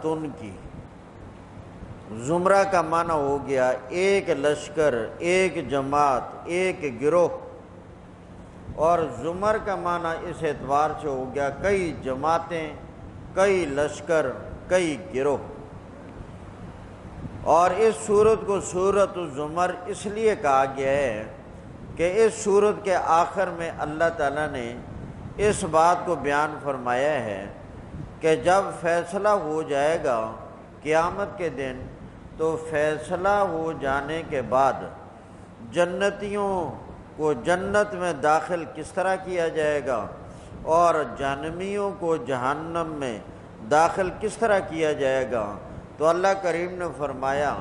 جماعتن کی، زمرہ کا معنی ہو گیا ایک لشکر، ایک جماعت، ایک گروہ، اور زمر کا معنی اس اعتبار سے ہو گیا کئی جماعتیں، کئی لشکر، کئی گروہ۔ اور اس سورت کو سورۃ الزمر اس لیے کہا گیا ہے کہ اس سورت کے آخر میں اللہ تعالیٰ نے اس بات کو بیان فرمایا ہے کہ جب فیصلہ ہو جائے گا قیامت کے دن، تو فیصلہ ہو جانے کے بعد جنتیوں کو جنت میں داخل کس طرح کیا جائے گا اور جہنمیوں کو جہنم میں داخل کس طرح کیا جائے گا، تو اللہ کریم نے فرمایا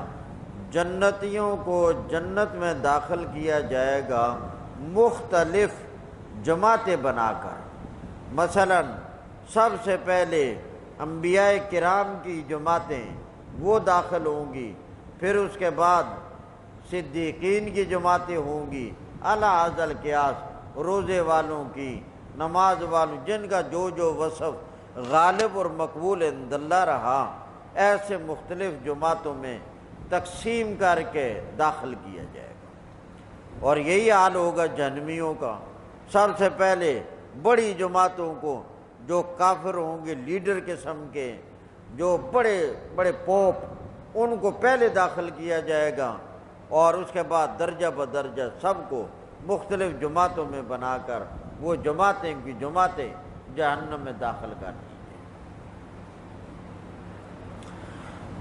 جنتیوں کو جنت میں داخل کیا جائے گا مختلف جماعتیں بنا کر۔ مثلا سب سے پہلے انبیاء کرام کی جماعتیں وہ داخل ہوں گی، پھر اس کے بعد صدیقین کی جماعتیں ہوں گی، اعلیٰ ازل قیاس روزے والوں کی، نماز والوں، جن کا جو جو وصف غالب اور مقبول عند اللہ رہا، ایسے مختلف جماعتوں میں تقسیم کر کے داخل کیا جائے گا۔ اور یہی حال ہوگا جہنمیوں کا۔ سب سے پہلے بڑی جماعتوں کو، جو کافر ہوں گے لیڈر قسم کے، جو بڑے بڑے پوپ، ان کو پہلے داخل کیا جائے گا، اور اس کے بعد درجہ بدرجہ سب کو مختلف جماعتوں میں بنا کر وہ جماعتیں کی جماعتیں جہنم میں داخل کر دی۔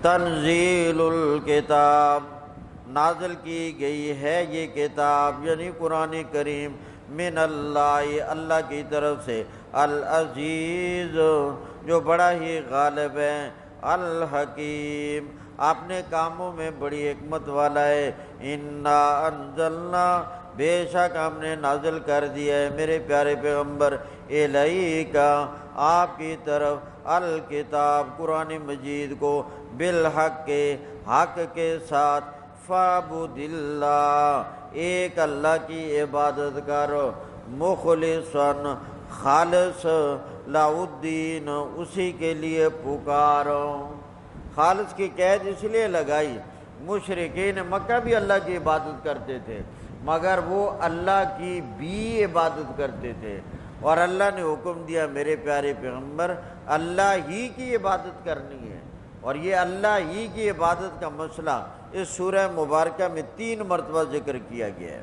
تنزیل الکتاب، نازل کی گئی ہے یہ کتاب یعنی قرآن کریم، من اللہ، اللہ کی طرف سے، العزیز، جو بڑا ہی غالب ہے، الحکیم، اپنے کاموں میں بڑی حکمت والا ہے۔ انا انزلنا، بے شک ہم نے نازل کر دیا ہے میرے پیارے پیغمبر، الیک، آپ کی طرف، الکتاب، قرآن مجید کو، بالحق، کے حق کے ساتھ، فاعبد اللہ، ایک اللہ کی عبادت کرو، مخلصاً، خالص، لہ الدین، اسی کے لیے پکارو۔ خالص کی قید اس لیے لگائی، مشرکین مکہ بھی اللہ کی عبادت کرتے تھے، مگر وہ اللہ کی بھی عبادت کرتے تھے، اور اللہ نے حکم دیا میرے پیارے پیغمبر اللہ ہی کی عبادت کرنی ہے۔ اور یہ اللہ ہی کی عبادت کا مسئلہ اس سورہ مبارکہ میں 3 مرتبہ ذکر کیا گیا ہے۔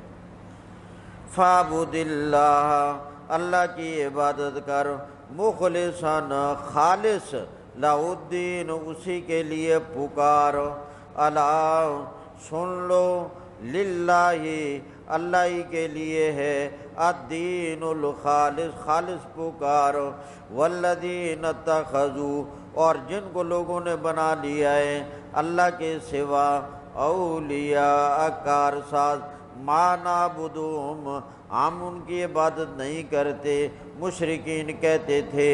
فاعبد اللہ، اللہ کی عبادت کر، مخلصاً، خالص، لہ الدین، اسی کے لیے پکار، اللہ، سن لو، للہ، اللہ ہی کے لیے ہے، الدین الخالص، خالص پکار، والذین اتخذوا، اور جن کو لوگوں نے بنا لیا ہے اللہ کے سوا، اولیاء، کارساز، ما نعبدہم، ہم ان کی عبادت نہیں کرتے۔ مشرکین کہتے تھے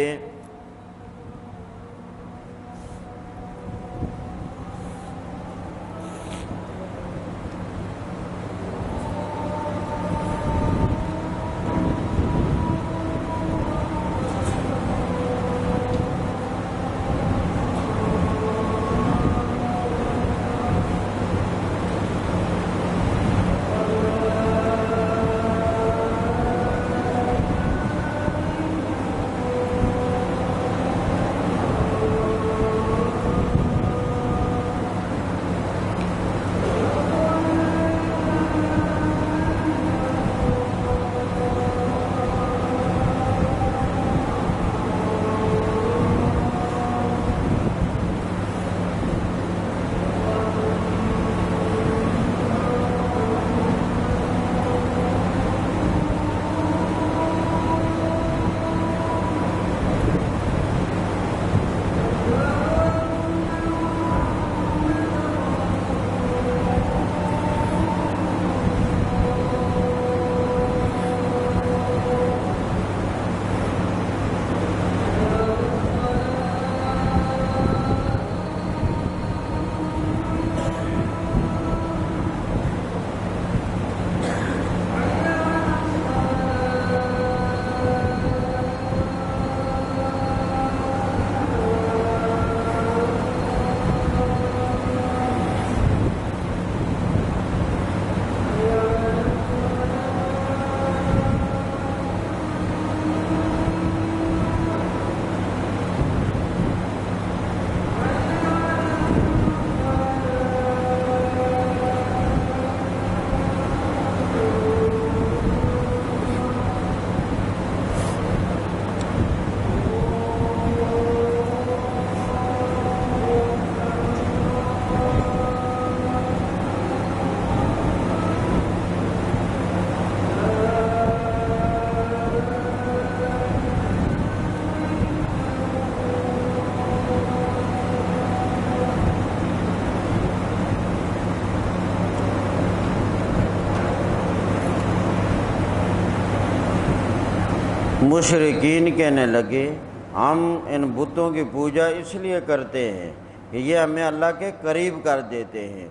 مشرکین کہنے لگے ہم ان بتوں کی پوجا اس لیے کرتے ہیں کہ یہ ہمیں اللہ کے قریب کر دیتے ہیں۔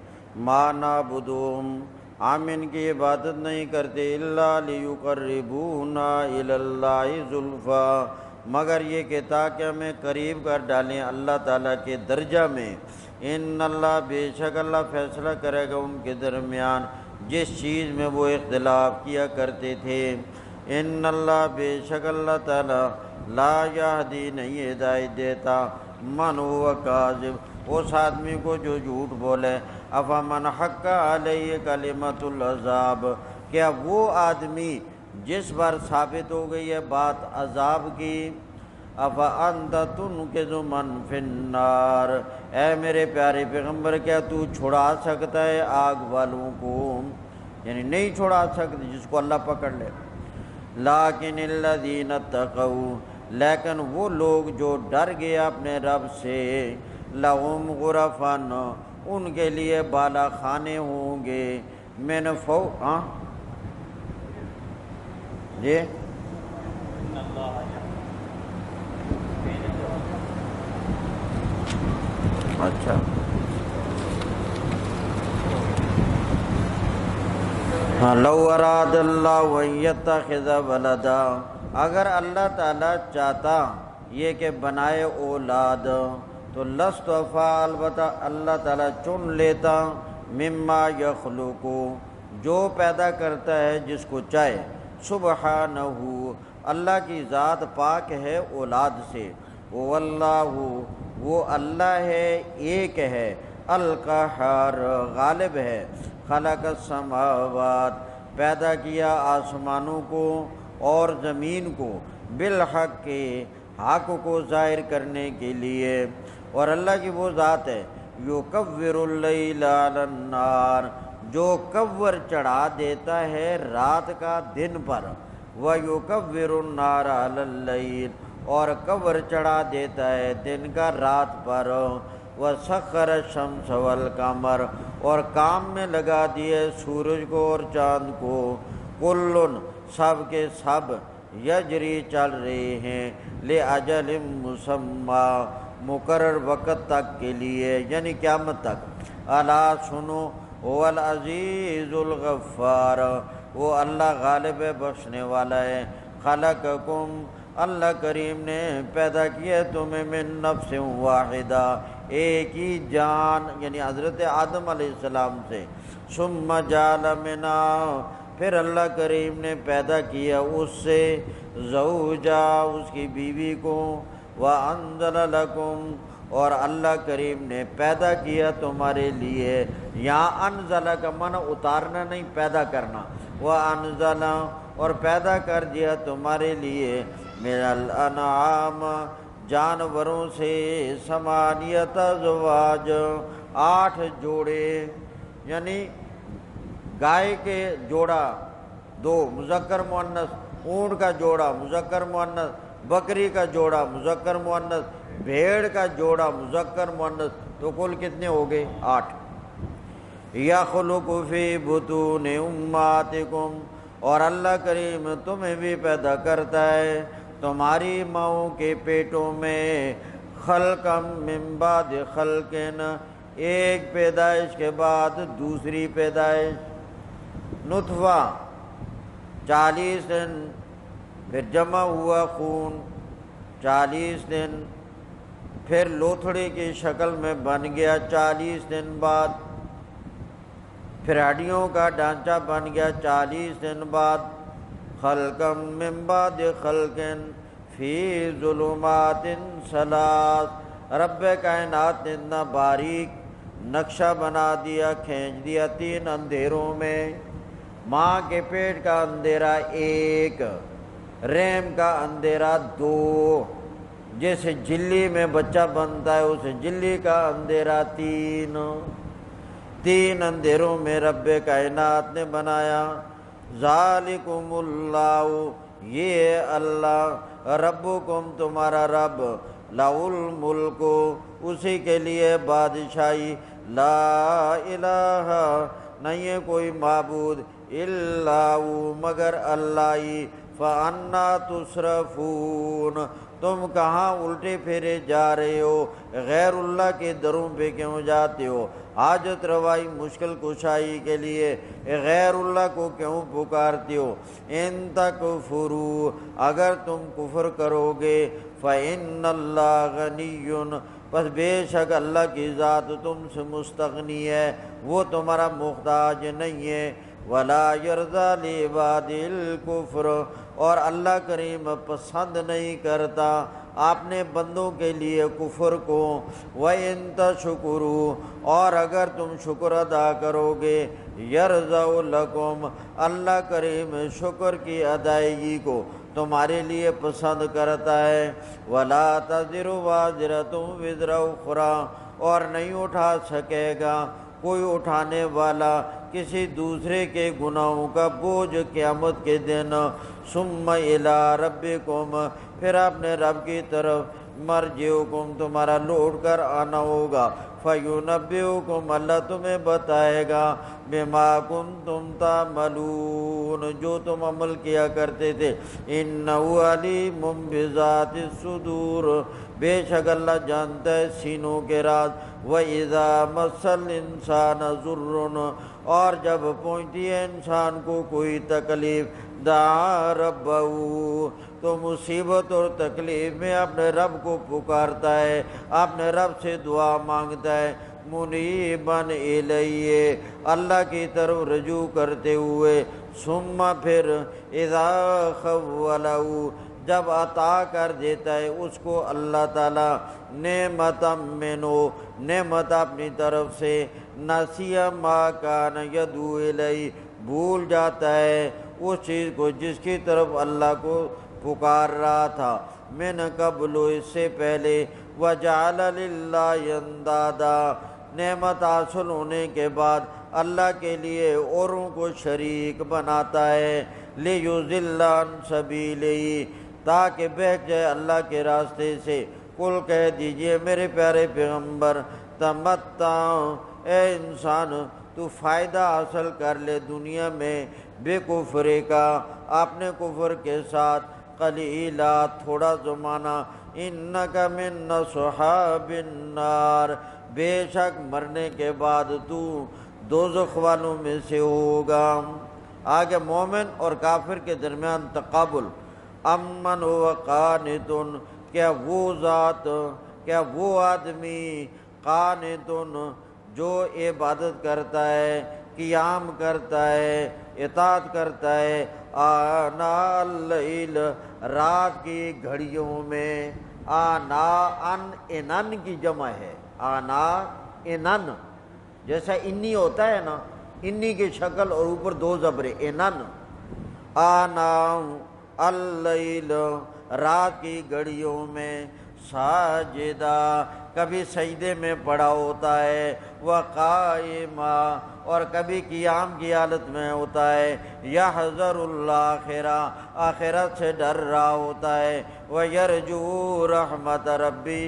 ما نعبدہم، ہم ان کی عبادت نہیں کرتے الا لیقربونا الی اللہ زلفیٰ، مگر یہ کہ تاکہ ہمیں قریب کر ڈالیں اللہ تعالیٰ کے درجہ میں۔ ان اللہ، بے شک اللہ فیصلہ کرے گا ان کے درمیان جس چیز میں وہ اختلاف کیا کرتے تھے۔ ان اللہ، بے شک اللہ تعالیٰ لا یہدی، نہیں ہدایت دیتا، من ہوا کاذب، اس آدمی کو جو جھوٹ بولے۔ افمن حق علیہ کلمۃ العذاب، کیا وہ آدمی جس پر ثابت ہو گئی ہے بات عذاب کی، افانت تنقذ من فی النار، اے میرے پیارے پیغمبر کیا تو چھڑا سکتا ہے آگ والوں کو، یعنی نہیں چھڑا سکتے جس کو اللہ پکڑ لے۔ لیکن الذین اتقوا، لیکن وہ لوگ جو ڈر گئے اپنے رب سے، لہم غرفن، ان کے لیے بالا خانے ہوں گے، من فوق، جی اچھا، لو اراد اللہ ان یتخذ ولدا، اگر اللہ تعالیٰ چاہتا یہ کہ بنائے اولاد، تو لاصطفیٰ، البتہ اللہ تعالیٰ چن لیتا، مما یخلقو، جو پیدا کرتا ہے جس کو چاہے، سبحانہ، اللہ کی ذات پاک ہے اولاد سے، واللہ، وہ اللہ ہے، ایک ہے، القہار، غالب ہے، خلق السماوات، پیدا کیا آسمانوں کو اور زمین کو، بالحق کے، حق کو ظاہر کرنے کے لیے، اور اللہ کی وہ ذات ہے، یکور اللیل علی النہار، جو کور چڑھا دیتا ہے رات کا دن پر، ویکور النہار علی اللیل، اور کور چڑھا دیتا ہے دن کا رات پر، وسخر الشمس والقمر، اور کام میں لگا دیے سورج کو اور چاند کو، کل، سب کے سب، یجری، چل رہے ہیں، لأجل مسمی، مقرر وقت تک کے لیے، یعنی قیامت تک۔ الا، سنو، هو العزیز الغفار، وہ اللہ غالب ہے، بخشنے والا ہے۔ خلقکم، اللہ کریم نے پیدا کیا تمہیں، من نفس واحدہ، ایک ہی جان، یعنی حضرت آدم علیہ السلام سے، ثم جعل منہا، پھر اللہ کریم نے پیدا کیا اس سے، زوجا، اس کی بیوی کو، وانزل لکم، اور اللہ کریم نے پیدا کیا تمہارے لیے، یہاں انزل کا معنی اتارنا نہیں، پیدا کرنا، وانزل، اور پیدا کر دیا تمہارے لیے، من الانعام، جانوروں سے، ثمانیۃ ازواج، 8 جوڑے، یعنی گائے کے جوڑا 2 مذکر مؤنث، اونٹ کا جوڑا مذکر مؤنث، بکری کا جوڑا مذکر مؤنث، بھیڑ کا جوڑا مذکر مؤنث، تو کل کتنے ہو گئے؟ 8۔ یخلق فی بطون امہاتکم، اور اللہ کریم تمہیں بھی پیدا کرتا ہے تمہاری ماؤں کے پیٹوں میں، خلقم من بعد خلقن، ایک پیدائش کے بعد دوسری پیدائش، نطفہ 40 دن، پھر جمع ہوا خون 40 دن، پھر لوتھڑی کی شکل میں بن گیا 40 دن بعد، پھر ہڈیوں کا ڈھانچہ بن گیا 40 دن بعد، خلقم من بعد خلقن فی ظلمات ثلاث، رب کائنات نے اتنا باریک نقشہ بنا دیا، کھینچ دیا 3 اندھیروں میں، ماں کے پیٹ کا اندھیرا 1، رحم کا اندھیرا 2، جیسے جلی میں بچہ بنتا ہے اسے جلی کا اندھیرا 3 اندھیروں میں رب کائنات نے بنایا۔ ذالکم اللہ، یہ اللہ، ربکم تمہارا رب، لہ الملک، اسی کے لیے بادشاہی، لا الہ، نہیں ہے کوئی معبود، الا وہ، مگر اللہ ہی، فَأَنَّا تُصْرَفُونَ، تم کہاں الٹے پھیرے جا رہے ہو؟ غیر اللہ کے دروں پہ کیوں جاتے ہو؟ حاجت روائی مشکل کشائی کے لیے غیر اللہ کو کیوں پکارتے ہو؟ ان تکفروا، اگر تم کفر کرو گے، فإن اللہ غنی، پس بے شک اللہ کی ذات تم سے مستغنی ہے، وہ تمہارا محتاج نہیں ہے۔ ولا یرضی لعباد الکفر، اور اللہ کریم پسند نہیں کرتا اپنے بندوں کے لیے کفر کو۔ وَإِن تَشْكُرُوا، اور اگر تم شکر ادا کرو گے، یرضوا لکم، اللہ کریم شکر کی ادائیگی کو تمہارے لیے پسند کرتا ہے۔ وَلَا تَزِرُ وَازِرَةٌ وِزْرَ أُخْرَىٰ، اور نہیں اٹھا سکے گا کوئی اٹھانے والا کسی دوسرے کے گناہوں کا بوجھ قیامت کے دن۔ ثُمَّ إِلَىٰ رَبِّكُمْ، پھر اپنے رب کی طرف مرجعکم، تمہارا لوٹ کر آنا ہوگا۔ فَيُنَبِّئُكُمْ، اللہ تمہیں بتائے گا، بِمَا كُنتُمْ تَعْمَلُونَ، جو تم عمل کیا کرتے تھے۔ إِنَّهُ عَلِيمٌ بِذَاتِ الصُّدُورِ، بے شک اللہ جانتا ہے سینوں کے راز۔ وَإِذَا مَسَّ الْإِنسَانَ ضُرٌّ، اور جب پہنچتی ہے انسان کو کوئی تکلیف، دعا ربہ، تو مصیبت اور تکلیف میں اپنے رب کو پکارتا ہے، اپنے رب سے دعا مانگتا ہے، منیباً الیہ، اللہ کی طرف رجوع کرتے ہوئے۔ ثم پھر اذا خولہ، جب عطا کر دیتا ہے اس کو اللہ تعالیٰ نعمت منہ، نعمت اپنی طرف سے، نسی ما کان یدعو الیہ، بھول جاتا ہے اس چیز کو جس کی طرف اللہ کو پکار رہا تھا، من قبل، اس سے پہلے، وجعل للہ اندادا، نعمت حاصل ہونے کے بعد اللہ کے لیے اوروں کو شریک بناتا ہے، لیضل عن سبیلہ، تاکہ بہک جائے اللہ کے راستے سے۔ قل کہہ دیجئے میرے پیارے پیغمبر، تمتع، اے انسان تو فائدہ حاصل کر لے دنیا میں، بے کفر کا، اپنے کفر کے ساتھ، قلیلا، تھوڑا زمانہ، انک من اصحاب النار، بے شک مرنے کے بعد تو دوزخ والوں میں سے ہوگا۔ آگے مومن اور کافر کے درمیان تقابل۔ امن و قانتن، کیا وہ ذات، کیا وہ آدمی، قانتن، جو عبادت کرتا ہے، قیام کرتا ہے، اطاعت کرتا ہے، آناء اللیل، رات کی گھڑیوں میں، آناء انن کی جمع ہے، آناء انن، جیسا انی ہوتا ہے نا، انی کی شکل اور اوپر دو زبریں، انن، آناء اللیل، رات کی گھڑیوں میں، ساجدہ، کبھی سجدے میں پڑا ہوتا ہے، وقائما، اور کبھی قیام کی حالت میں ہوتا ہے، یحذر الآخرہ، آخرت سے ڈر رہا ہوتا ہے، ویرجو رحمت ربہ،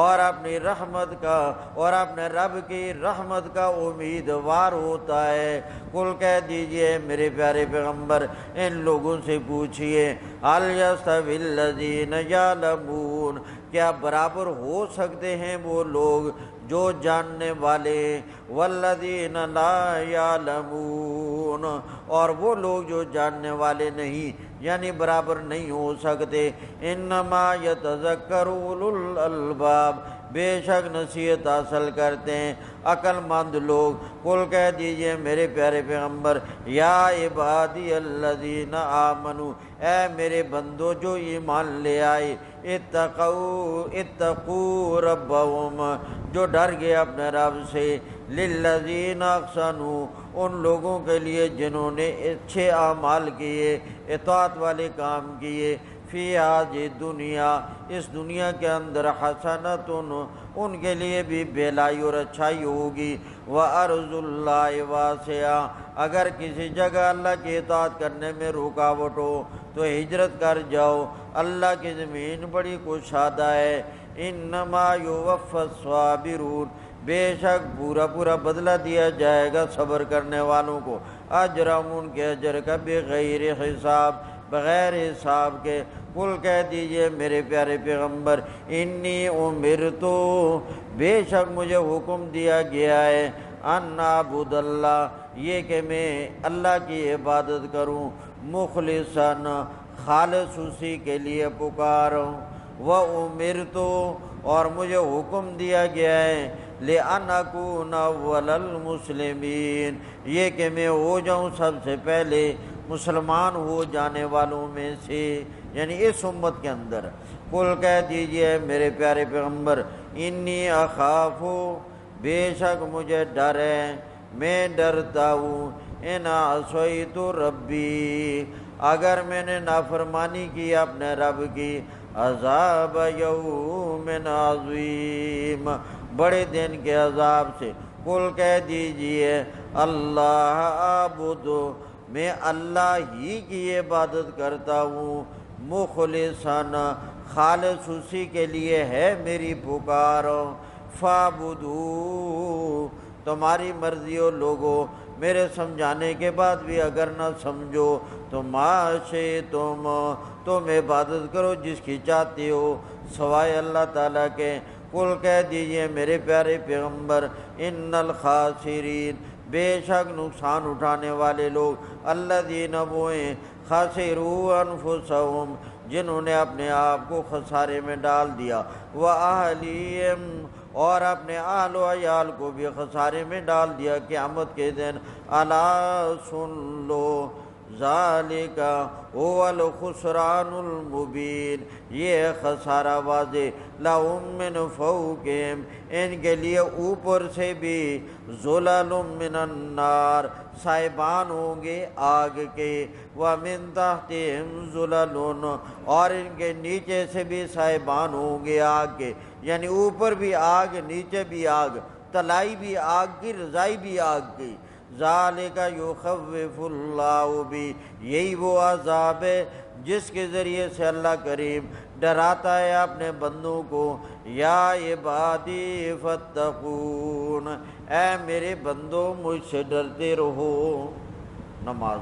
اور اپنی رحمت کا، اور اپنے رب کی رحمت کا امیدوار ہوتا ہے۔ قل کہہ دیجئے میرے پیارے پیغمبر، ان لوگوں سے پوچھئے، هل یستوی الذین یعلمون، کیا برابر ہو سکتے ہیں وہ لوگ جو جاننے والے، والذین لا یعلمون، اور وہ لوگ جو جاننے والے نہیں، یعنی برابر نہیں ہو سکتے۔ انما یتذکر اولو الالباب، بے شک نصیحت حاصل کرتے ہیں عقل مند لوگ۔ قل کہہ دیجئے میرے پیارے پیغمبر، یا عبادی الذین آمنوا، اے میرے بندو جو ایمان لے آئے، اتقوا ربہم، جو ڈر گئے اپنے رب سے، للذین احسنوا، ان لوگوں کے لیے جنہوں نے اچھے اعمال کیے، اطاعت والے کام کیے، فی ہذہ دنیا، اس دنیا کے اندر، حسنۃ، ان کے لیے بھی بھلائی اور اچھائی ہوگی، وارض اللہ واسعہ، اگر کسی جگہ اللہ کی اطاعت کرنے میں رکاوٹ ہو تو ہجرت کر جاؤ، اللہ کی زمین بڑی کشادہ ہے۔ انما یوفی الصابرون، بے شک پورا پورا بدلہ دیا جائے گا صبر کرنے والوں کو، اجرہم، ان کے اجر کا، بغیر حساب، بغیر حساب کے۔ قل کہہ دیجئے میرے پیارے پیغمبر، انی امرتو، بے شک مجھے حکم دیا گیا ہے، ان اعبد اللہ، یہ کہ میں اللہ کی عبادت کروں، مخلصاً، خالص اسی کے لیے پکاروں، وَأُمِرْتُ، اور مجھے حکم دیا گیا ہے، لِأَنْ أَكُونَ أَوَّلَ الْمُسْلِمِينَ، یہ کہ میں ہو جاؤں سب سے پہلے مسلمان ہو جانے والوں میں سے، یعنی اس امت کے اندر۔ قل کہہ دیجئے میرے پیارے پیغمبر، انی اخاف، بے شک مجھے ڈر ہے، میں ڈرتا ہوں، ان عصیت ربی، اگر میں نے نافرمانی کی اپنے رب کی، عذاب یوم عظیم، بڑے دن کے عذاب سے۔ قل کہہ دیجئے اللہ اعبد، میں اللہ ہی کی عبادت کرتا ہوں، مخلصاً، خالص اسی کے لیے ہے میری پکار، فاعبدو، تمہاری مرضی ہو لوگو، میرے سمجھانے کے بعد بھی اگر نہ سمجھو تو معاشے تم عبادت کرو جس کی چاہتے ہو سوائے اللہ تعالیٰ کے۔ قل کہہ دیجئے میرے پیارے پیغمبر، ان الخاسرین، بے شک نقصان اٹھانے والے لوگ، الذین، وہ ہیں، خسروا انفسہم، جنہوں نے اپنے آپ کو خسارے میں ڈال دیا، وَأَہْلِیہم، اور اپنے اہل و عیال کو بھی خسارے میں ڈال دیا قیامت کے دن۔ الا سن لو، ذالک هو الخسران المبین، یہ خسارہ واضح، لہم من فوقہم، ان کے لیے اوپر سے بھی، ظلل من النار، سائبان ہوں گے آگ کے، ومن تحتہم ظلل، اور ان کے نیچے سے بھی سائبان ہوں گے آگ کے، یعنی اوپر بھی آگ، نیچے بھی آگ، تلائی بھی آگ کی، رضائی بھی آگ کی۔ ذالک یخوف اللہ بھی، یہی وہ عذاب ہے جس کے ذریعے سے اللہ کریم ڈراتا ہے اپنے بندوں کو۔ یا عبادی فاتقون، اے میرے بندو مجھ سے ڈرتے رہو۔ نماز